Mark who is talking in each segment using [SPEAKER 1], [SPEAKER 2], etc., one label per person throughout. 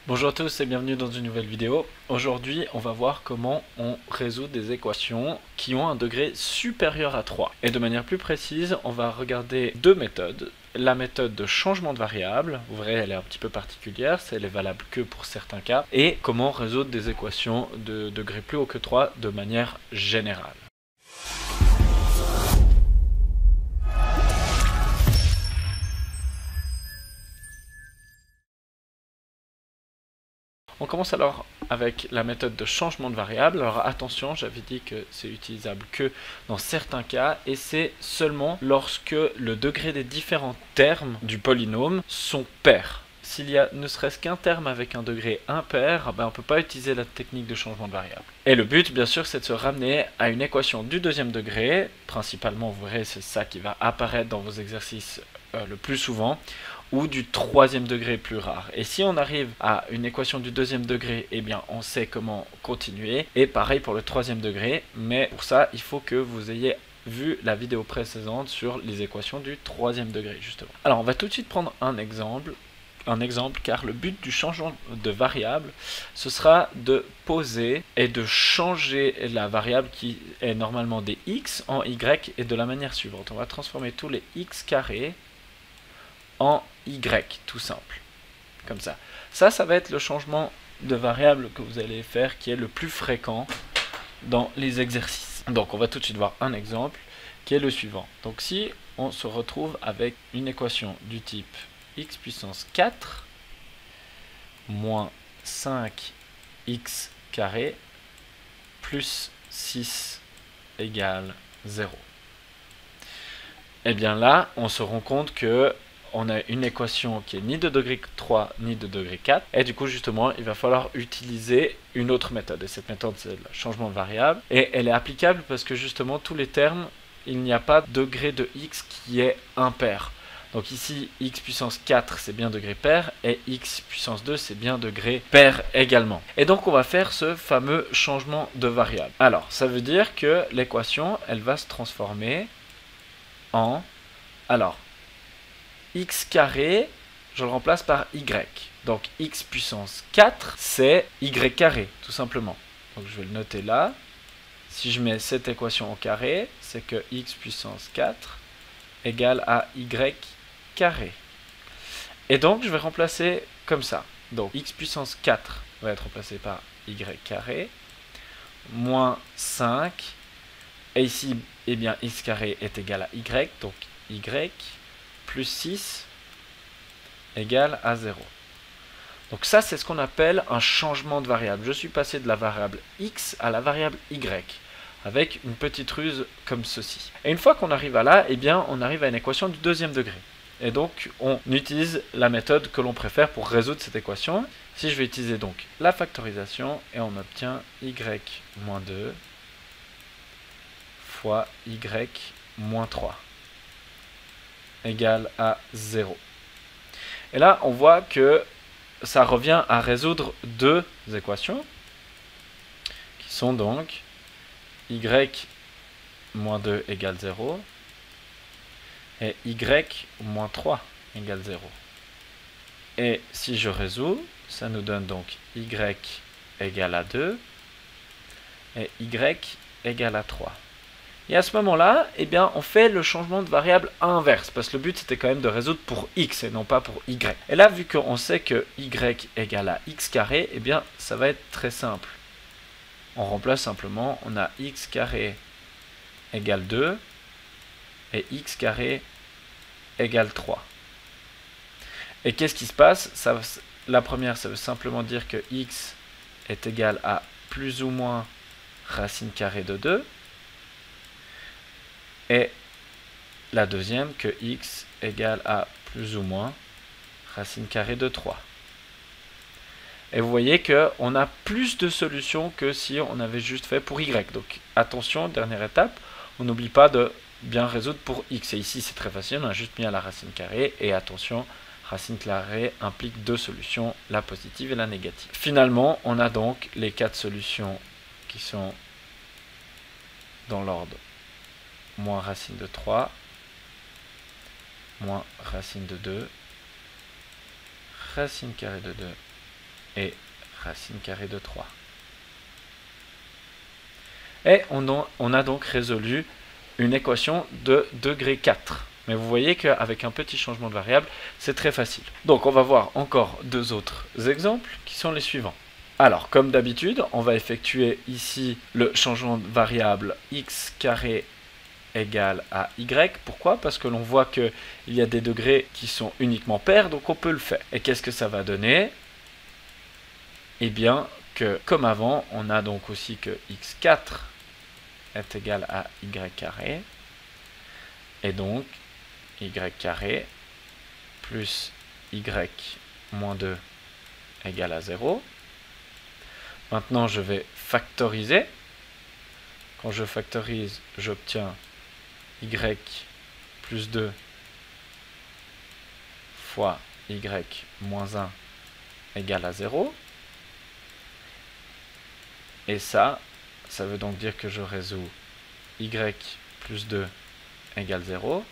[SPEAKER 1] Bonjour à tous et bienvenue dans une nouvelle vidéo. Aujourd'hui, on va voir comment on résout des équations qui ont un degré supérieur à 3. Et de manière plus précise, on va regarder deux méthodes. La méthode de changement de variable, vous verrez elle est un petit peu particulière, elle est valable que pour certains cas, et comment résoudre des équations de degré plus haut que 3 de manière générale. On commence alors avec la méthode de changement de variable. Alors attention, j'avais dit que c'est utilisable que dans certains cas et c'est seulement lorsque le degré des différents termes du polynôme sont pairs. S'il y a ne serait-ce qu'un terme avec un degré impair, on ne peut pas utiliser la technique de changement de variable. Et le but, bien sûr, c'est de se ramener à une équation du deuxième degré. Principalement, vous verrez, c'est ça qui va apparaître dans vos exercices le plus souvent, ou du troisième degré plus rare. Et si on arrive à une équation du deuxième degré, eh bien on sait comment continuer. Et pareil pour le troisième degré, mais pour ça, il faut que vous ayez vu la vidéo précédente sur les équations du troisième degré, justement. Alors on va tout de suite prendre un exemple, car le but du changement de variable, ce sera de poser et de changer la variable qui est normalement des x en y et de la manière suivante. On va transformer tous les x carrés en y, tout simple, comme ça. Ça va être le changement de variable que vous allez faire qui est le plus fréquent dans les exercices. Donc on va tout de suite voir un exemple qui est le suivant. Donc si on se retrouve avec une équation du type x puissance 4 moins 5x carré plus 6 égale 0. Et bien là, on se rend compte que on a une équation qui est ni de degré 3 ni de degré 4 et du coup justement il va falloir utiliser une autre méthode et cette méthode c'est le changement de variable et elle est applicable parce que justement tous les termes il n'y a pas de degré de x qui est impair. Donc ici x puissance 4 c'est bien degré pair et x puissance 2 c'est bien degré pair également. Et donc on va faire ce fameux changement de variable. Alors ça veut dire que l'équation elle va se transformer en x carré, je le remplace par y. Donc x puissance 4, c'est y carré, tout simplement. Donc je vais le noter là. Si je mets cette équation au carré, c'est que x puissance 4 égale à y carré. Et donc je vais remplacer comme ça. Donc x puissance 4 va être remplacé par y carré, moins 5. Et ici, eh bien, x carré est égal à y, donc y plus 6 égale à 0. Donc ça, c'est ce qu'on appelle un changement de variable. Je suis passé de la variable x à la variable y, avec une petite ruse comme ceci. Et une fois qu'on arrive à là, eh bien, on arrive à une équation du deuxième degré. Et donc, on utilise la méthode que l'on préfère pour résoudre cette équation. Si je vais utiliser donc la factorisation, et on obtient y moins 2 fois y moins 3 égale à 0. Et là, on voit que ça revient à résoudre deux équations qui sont donc y moins 2 égale 0 et y moins 3 égale 0. Et si je résous, ça nous donne donc y égale à 2 et y égale à 3. Et à ce moment-là, eh bien, on fait le changement de variable inverse, parce que le but c'était quand même de résoudre pour x et non pas pour y. Et là, vu qu'on sait que y égale à x carré, eh bien, ça va être très simple. On remplace simplement, on a x carré égale 2 et x carré égale 3. Et qu'est-ce qui se passe? La première, ça veut simplement dire que x est égal à plus ou moins racine carrée de 2. Et la deuxième, que x égale à plus ou moins racine carrée de 3. Et vous voyez qu'on a plus de solutions que si on avait juste fait pour y. Donc attention, dernière étape, on n'oublie pas de bien résoudre pour x. Et ici c'est très facile, on a juste mis à la racine carrée. Et attention, racine carrée implique deux solutions, la positive et la négative. Finalement, on a donc les quatre solutions qui sont dans l'ordre moins racine de 3, moins racine de 2, racine carrée de 2 et racine carrée de 3. Et on a donc résolu une équation de degré 4. Mais vous voyez qu'avec un petit changement de variable, c'est très facile. Donc on va voir encore deux autres exemples qui sont les suivants. Alors, comme d'habitude, on va effectuer ici le changement de variable x carré égale à y. Pourquoi? Parce que l'on voit qu'il y a des degrés qui sont uniquement pairs, donc on peut le faire. Et qu'est-ce que ça va donner? Eh bien, que comme avant, on a donc aussi que x4 est égal à y carré. Et donc, y carré plus y moins 2 égale à 0. Maintenant, je vais factoriser. Quand je factorise, j'obtiens y plus 2 fois y moins 1 égale à 0. Et ça veut donc dire que je résous y plus 2 égale 0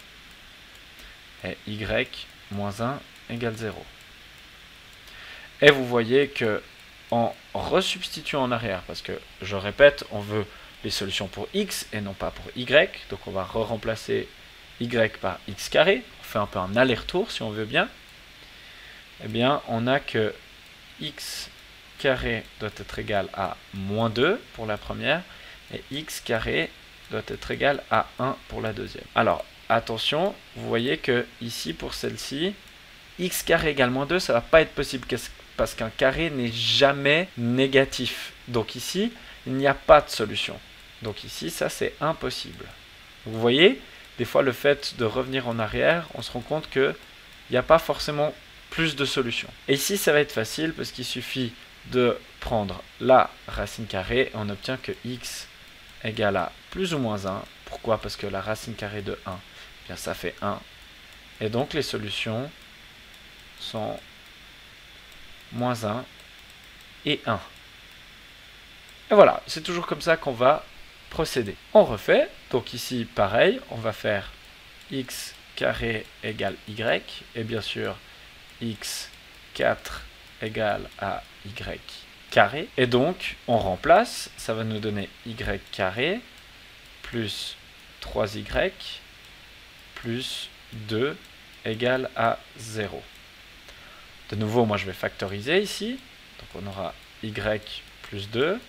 [SPEAKER 1] et y moins 1 égale 0. Et vous voyez que en resubstituant en arrière, parce que je répète, on veut les solutions pour x et non pas pour y, donc on va remplacer y par x carré, on fait un peu un aller-retour si on veut bien, eh bien on a que x carré doit être égal à moins 2 pour la première, et x carré doit être égal à 1 pour la deuxième. Alors, attention, vous voyez que ici, pour celle-ci, x carré égale moins 2, ça ne va pas être possible parce qu'un carré n'est jamais négatif. Donc ici, il n'y a pas de solution. Donc ici, ça c'est impossible. Vous voyez, des fois le fait de revenir en arrière, on se rend compte qu'il n'y a pas forcément plus de solutions. Et ici, ça va être facile parce qu'il suffit de prendre la racine carrée et on obtient que x égale à plus ou moins 1. Pourquoi? Parce que la racine carrée de 1, eh bien ça fait 1. Et donc les solutions sont moins 1 et 1. Et voilà, c'est toujours comme ça qu'on va procéder. On refait, donc ici pareil, on va faire x carré égale y, et bien sûr x4 égale à y carré. Et donc, on remplace, ça va nous donner y carré plus 3y plus 2 égale à 0. De nouveau, moi je vais factoriser ici. Donc on aura y plus 2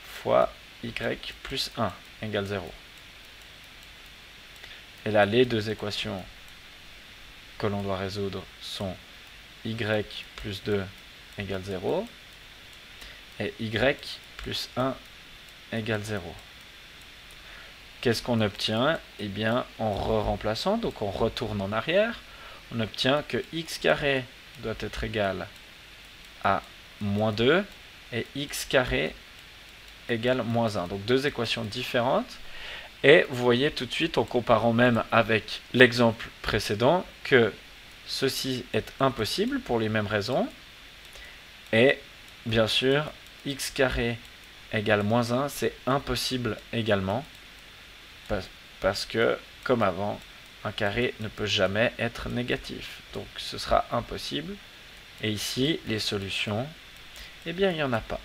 [SPEAKER 1] fois y plus 1 égale 0. Et là, les deux équations que l'on doit résoudre sont y plus 2 égale 0 et y plus 1 égale 0. Qu'est-ce qu'on obtient? Eh bien, en remplaçant, donc on retourne en arrière, on obtient que x carré doit être égal à moins 2 et x carré égale moins 1. Donc deux équations différentes. Et vous voyez tout de suite, en comparant même avec l'exemple précédent, que ceci est impossible pour les mêmes raisons. Et bien sûr, x carré égale moins 1, c'est impossible également. Parce que, comme avant, un carré ne peut jamais être négatif. Donc ce sera impossible. Et ici, les solutions, eh bien, il n'y en a pas.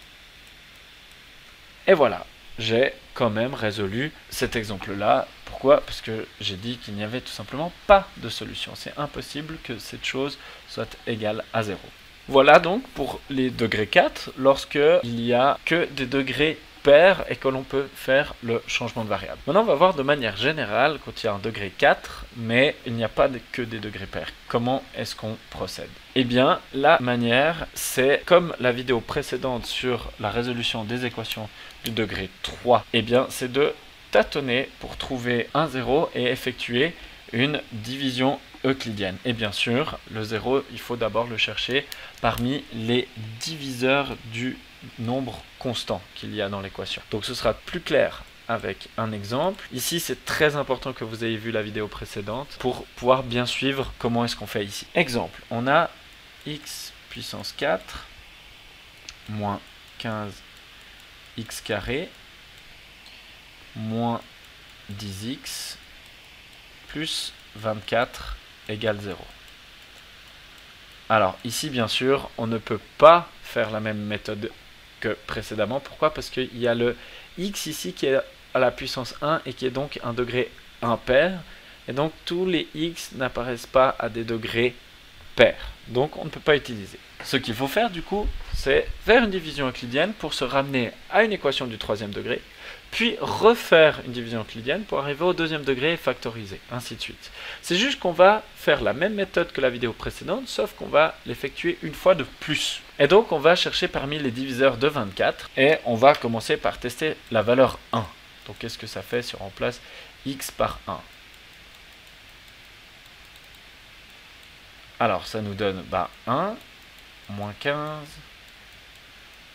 [SPEAKER 1] Et voilà, j'ai quand même résolu cet exemple-là. Pourquoi? Parce que j'ai dit qu'il n'y avait tout simplement pas de solution. C'est impossible que cette chose soit égale à 0. Voilà donc pour les degrés 4, lorsque il n'y a que des degrés pairs et que l'on peut faire le changement de variable. Maintenant, on va voir de manière générale quand il y a un degré 4, mais il n'y a pas que des degrés pairs. Comment est-ce qu'on procède? Eh bien, la manière, c'est comme la vidéo précédente sur la résolution des équations du degré 3, eh bien, c'est de tâtonner pour trouver un 0 et effectuer une division euclidienne. Et bien sûr, le 0, il faut d'abord le chercher parmi les diviseurs du nombre constant qu'il y a dans l'équation. Donc ce sera plus clair avec un exemple. Ici, c'est très important que vous ayez vu la vidéo précédente pour pouvoir bien suivre comment est-ce qu'on fait ici. Exemple, on a x puissance 4 moins 15 x carré moins 10x plus 24 égale 0. Alors ici, bien sûr, on ne peut pas faire la même méthode que précédemment. Pourquoi? Parce qu'il y a le x ici qui est à la puissance 1 et qui est donc un degré impair. Et donc tous les x n'apparaissent pas à des degrés pairs. Donc on ne peut pas utiliser. Ce qu'il faut faire du coup, c'est faire une division euclidienne pour se ramener à une équation du troisième degré, puis refaire une division euclidienne pour arriver au deuxième degré et factoriser, ainsi de suite. C'est juste qu'on va faire la même méthode que la vidéo précédente, sauf qu'on va l'effectuer une fois de plus. Et donc on va chercher parmi les diviseurs de 24, et on va commencer par tester la valeur 1. Donc qu'est-ce que ça fait si on remplace x par 1? Alors ça nous donne 1, moins 15,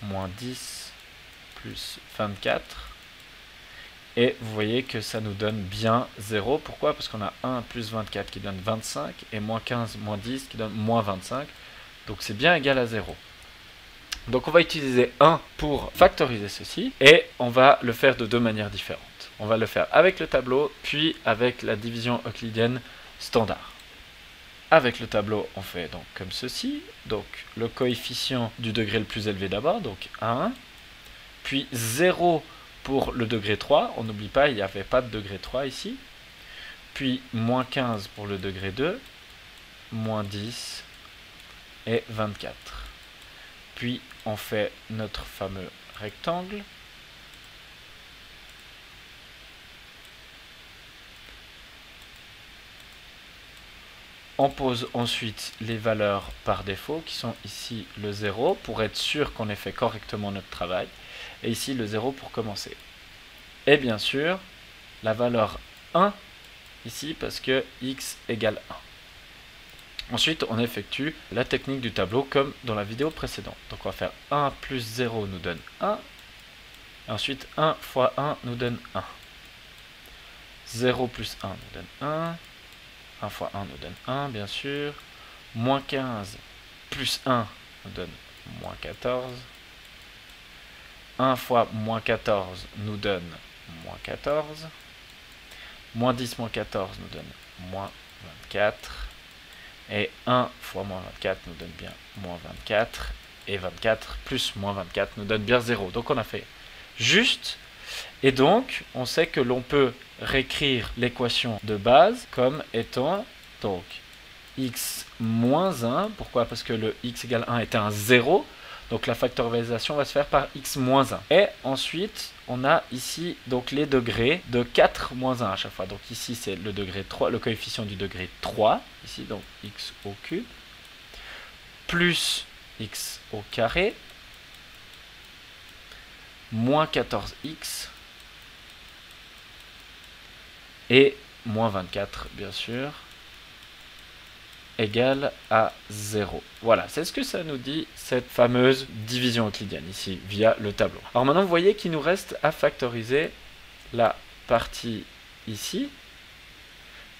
[SPEAKER 1] moins 10, plus 24. Et vous voyez que ça nous donne bien 0. Pourquoi? Parce qu'on a 1 plus 24 qui donne 25, et moins 15, moins 10 qui donne moins 25. Donc c'est bien égal à 0. Donc on va utiliser 1 pour factoriser ceci, et on va le faire de deux manières différentes. On va le faire avec le tableau, puis avec la division euclidienne standard. Avec le tableau, on fait donc comme ceci. Donc le coefficient du degré le plus élevé d'abord, donc 1. Puis 0 pour le degré 3. On n'oublie pas, il n'y avait pas de degré 3 ici. Puis moins 15 pour le degré 2. Moins 10 et 24. Puis on fait notre fameux rectangle. On pose ensuite les valeurs par défaut, qui sont ici le 0, pour être sûr qu'on ait fait correctement notre travail. Et ici le 0 pour commencer. Et bien sûr, la valeur 1, ici, parce que x égale 1. Ensuite, on effectue la technique du tableau comme dans la vidéo précédente. Donc on va faire 1 plus 0 nous donne 1. Et ensuite, 1 fois 1 nous donne 1. 0 plus 1 nous donne 1. 1 fois 1 nous donne 1, bien sûr. Moins 15 plus 1 nous donne moins 14. 1 fois moins 14 nous donne moins 14. Moins 10 moins 14 nous donne moins 24. Et 1 fois moins 24 nous donne bien moins 24. Et 24 plus moins 24 nous donne bien 0. Donc on a fait juste. Et donc, on sait que l'on peut réécrire l'équation de base comme étant donc x moins 1. Pourquoi? Parce que le x égale 1 était un 0. Donc la factorisation va se faire par x moins 1. Et ensuite, on a ici donc les degrés de 4 moins 1 à chaque fois. Donc ici, c'est le degré 3, le coefficient du degré 3. Ici, donc x au cube. Plus x au carré. Moins 14x. Et moins 24, bien sûr, égale à 0. Voilà, c'est ce que ça nous dit, cette fameuse division euclidienne, ici, via le tableau. Alors maintenant, vous voyez qu'il nous reste à factoriser la partie ici,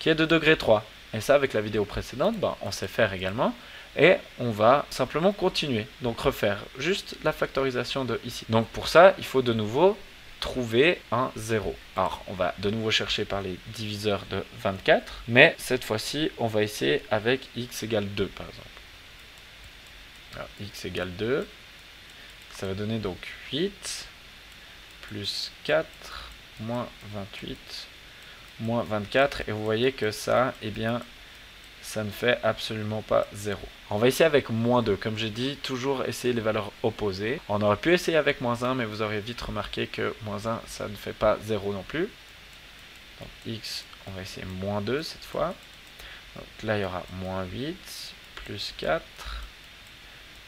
[SPEAKER 1] qui est de degré 3. Et ça, avec la vidéo précédente, on sait faire également. Et on va simplement continuer. Donc refaire juste la factorisation de ici. Donc pour ça, il faut de nouveau trouver un 0. Alors, on va de nouveau chercher par les diviseurs de 24, mais cette fois-ci, on va essayer avec x égale 2, par exemple. Alors, x égale 2, ça va donner donc 8, plus 4, moins 28, moins 24, et vous voyez que ça, eh bien, ça ne fait absolument pas 0. On va essayer avec moins 2. Comme j'ai dit, toujours essayer les valeurs opposées. On aurait pu essayer avec moins 1, mais vous aurez vite remarqué que moins 1, ça ne fait pas 0 non plus. Donc x, on va essayer moins 2 cette fois. Donc là, il y aura moins 8, plus 4,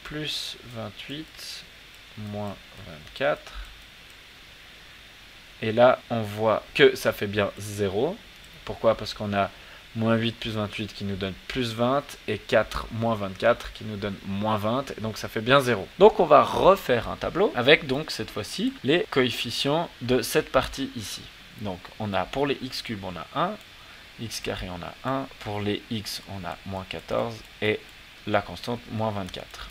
[SPEAKER 1] plus 28, moins 24. Et là, on voit que ça fait bien 0. Pourquoi? Parce qu'on a moins 8 plus 28 qui nous donne plus 20, et 4 moins 24 qui nous donne moins 20, et donc ça fait bien 0. Donc on va refaire un tableau avec donc cette fois-ci les coefficients de cette partie ici. Donc on a pour les x cubes on a 1, x carré on a 1, pour les x on a moins 14, et la constante moins 24.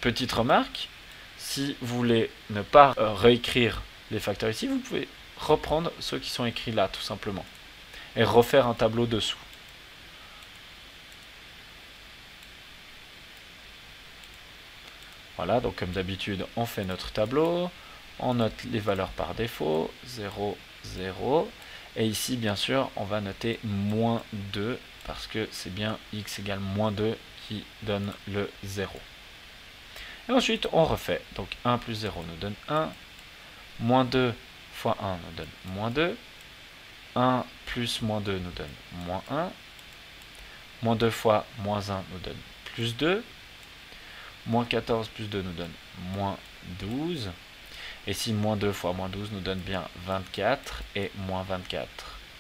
[SPEAKER 1] Petite remarque, si vous voulez ne pas réécrire les facteurs ici, vous pouvez reprendre ceux qui sont écrits là tout simplement, et refaire un tableau dessous. Voilà, donc comme d'habitude, on fait notre tableau, on note les valeurs par défaut, 0, 0, et ici, bien sûr, on va noter moins 2, parce que c'est bien x égale moins 2 qui donne le 0. Et ensuite, on refait. Donc 1 plus 0 nous donne 1, moins 2 fois 1 nous donne moins 2, 1 plus moins 2 nous donne moins 1, moins 2 fois moins 1 nous donne plus 2, moins 14 plus 2 nous donne moins 12, et si moins 2 fois moins 12 nous donne bien 24, et moins 24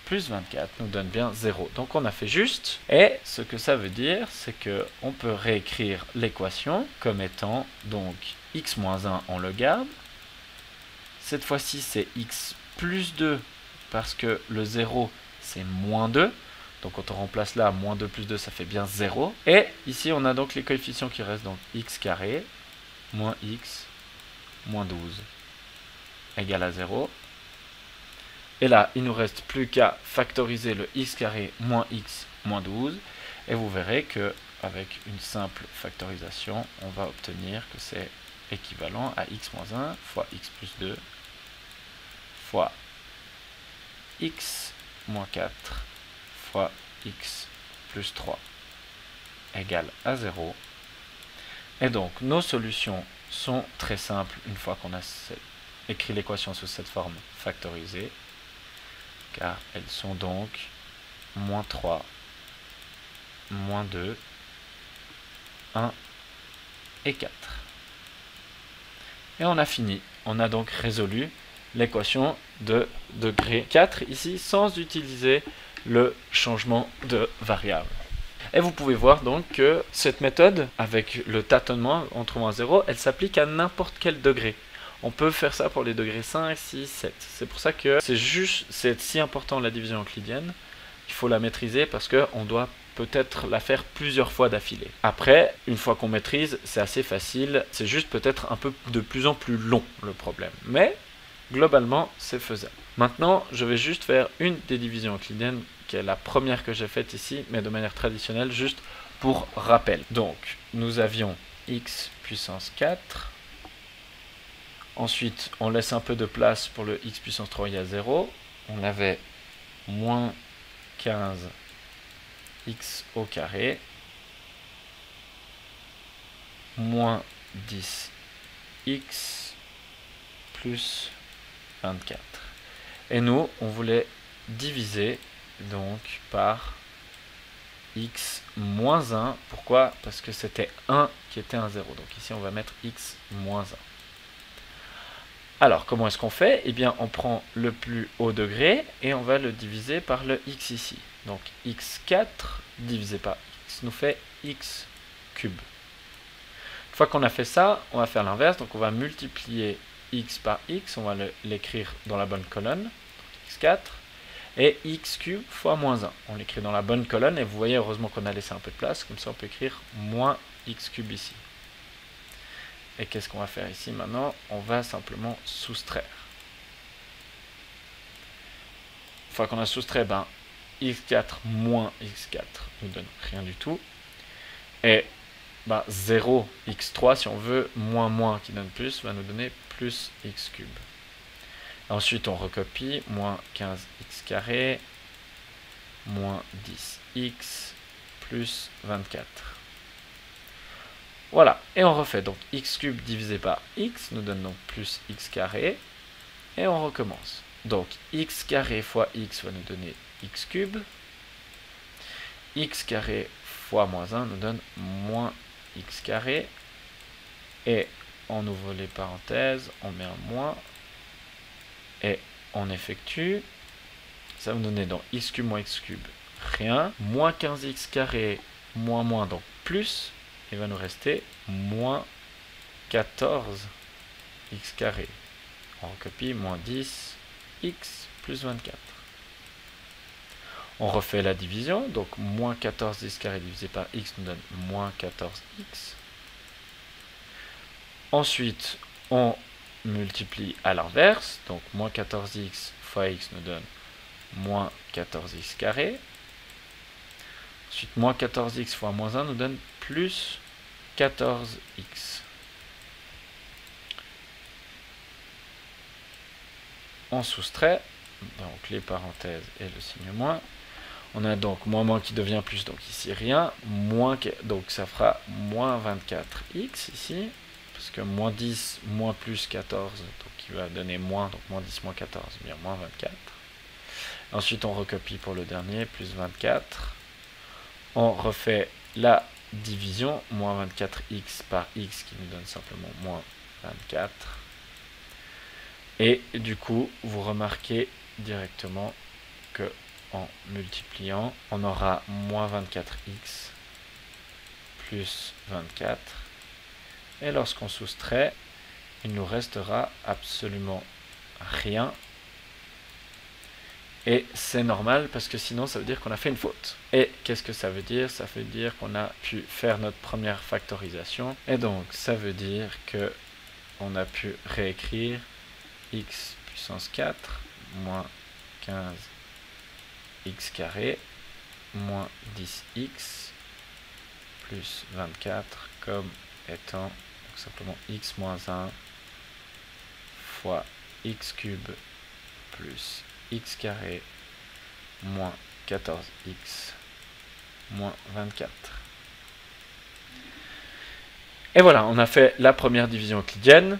[SPEAKER 1] plus 24 nous donne bien 0. Donc on a fait juste, et ce que ça veut dire, c'est qu'on peut réécrire l'équation comme étant donc x moins 1, on le garde. Cette fois-ci, c'est x plus 2, parce que le 0, c'est moins 2. Donc quand on remplace là, moins 2 plus 2, ça fait bien 0. Et ici, on a donc les coefficients qui restent, donc x carré, moins x, moins 12, égale à 0. Et là, il ne nous reste plus qu'à factoriser le x carré moins x moins 12. Et vous verrez que avec une simple factorisation, on va obtenir que c'est équivalent à x moins 1 fois x plus 2 fois x moins 4 fois x plus 3 égale à 0. Et donc, nos solutions sont très simples une fois qu'on a écrit l'équation sous cette forme factorisée, car elles sont donc moins 3, moins 2, 1 et 4. Et on a fini. On a donc résolu l'équation de degré 4 ici sans utiliser le changement de variable. Et vous pouvez voir donc que cette méthode, avec le tâtonnement en trouvant 0, elle s'applique à n'importe quel degré. On peut faire ça pour les degrés 5, 6, 7. C'est pour ça que c'est si important la division euclidienne, il faut la maîtriser parce qu'on doit peut-être la faire plusieurs fois d'affilée. Après, une fois qu'on maîtrise, c'est assez facile, c'est juste peut-être un peu de plus en plus long le problème. Mais globalement, c'est faisable. Maintenant, je vais juste faire une des divisions euclidiennes, qui est la première que j'ai faite ici, mais de manière traditionnelle, juste pour rappel. Donc, nous avions x puissance 4. Ensuite, on laisse un peu de place pour le x puissance 3 égale 0. On avait moins 15 x au carré, moins 10 x plus 24. Et nous, on voulait diviser donc par x moins 1. Pourquoi? Parce que c'était 1 qui était un 0. Donc ici, on va mettre x moins 1. Alors, comment est-ce qu'on fait? Eh bien, on prend le plus haut degré et on va le diviser par le x ici. Donc, x4 divisé par x nous fait x cube. Une fois qu'on a fait ça, on va faire l'inverse. Donc, on va multiplier x par x. On va l'écrire dans la bonne colonne. Donc, x4. Et x cube fois moins 1. On l'écrit dans la bonne colonne. Et vous voyez, heureusement qu'on a laissé un peu de place. Comme ça, on peut écrire moins x cube ici. Et qu'est-ce qu'on va faire ici maintenant? On va simplement soustraire. Une fois qu'on a soustrait, x4 moins x4 nous donne rien du tout. Et 0, x3, si on veut, moins qui donne plus, va nous donner plus x cube. Ensuite, on recopie, moins 15x carré, moins 10x, plus 24. Voilà, et on refait. Donc x cube divisé par x nous donne donc plus x carré. Et on recommence. Donc x carré fois x va nous donner x cube. X carré fois moins 1 nous donne moins x carré. Et on ouvre les parenthèses, on met un moins. Et on effectue. Ça va nous donner donc x cube moins x cube, rien. Moins 15x carré, moins, donc plus. Il va nous rester moins 14 x carré. On recopie, moins 10 x plus 24. On refait la division, donc moins 14 x carré divisé par x nous donne moins 14x. Ensuite, on multiplie à l'inverse, donc moins 14x fois x nous donne moins 14x carré. Ensuite, moins 14x fois moins 1 nous donne plus 14x. on soustrait, donc les parenthèses et le signe moins. On a donc moins qui devient plus, donc ici rien, donc ça fera moins 24x ici, parce que moins 10, moins plus 14, donc qui va donner moins, donc moins 10, moins 14, bien moins 24. Ensuite on recopie pour le dernier, plus 24. On refait la division, moins 24x par x qui nous donne simplement moins 24. Et du coup, vous remarquez directement que en multipliant, on aura moins 24x plus 24. Et lorsqu'on soustrait, il nous restera absolument rien. Et c'est normal parce que sinon ça veut dire qu'on a fait une faute. Et qu'est-ce que ça veut dire? Ça veut dire qu'on a pu faire notre première factorisation. Et donc ça veut dire que on a pu réécrire x puissance 4 moins 15 x carré moins 10x plus 24 comme étant simplement x moins 1 fois x cube plus x carré moins 14x moins 24. Et voilà, on a fait la première division euclidienne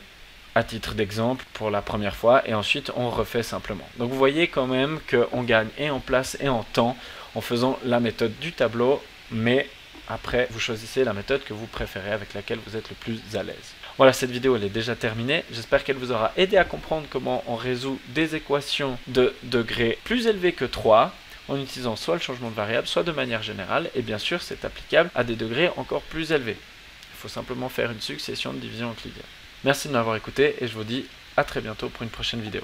[SPEAKER 1] à titre d'exemple pour la première fois, et ensuite on refait simplement. Donc vous voyez quand même qu'on gagne et en place et en temps en faisant la méthode du tableau, mais après vous choisissez la méthode que vous préférez, avec laquelle vous êtes le plus à l'aise. Voilà, cette vidéo elle est déjà terminée, j'espère qu'elle vous aura aidé à comprendre comment on résout des équations de degrés plus élevés que 3, en utilisant soit le changement de variable, soit de manière générale, et bien sûr c'est applicable à des degrés encore plus élevés. Il faut simplement faire une succession de divisions euclidiennes. Merci de m'avoir écouté et je vous dis à très bientôt pour une prochaine vidéo.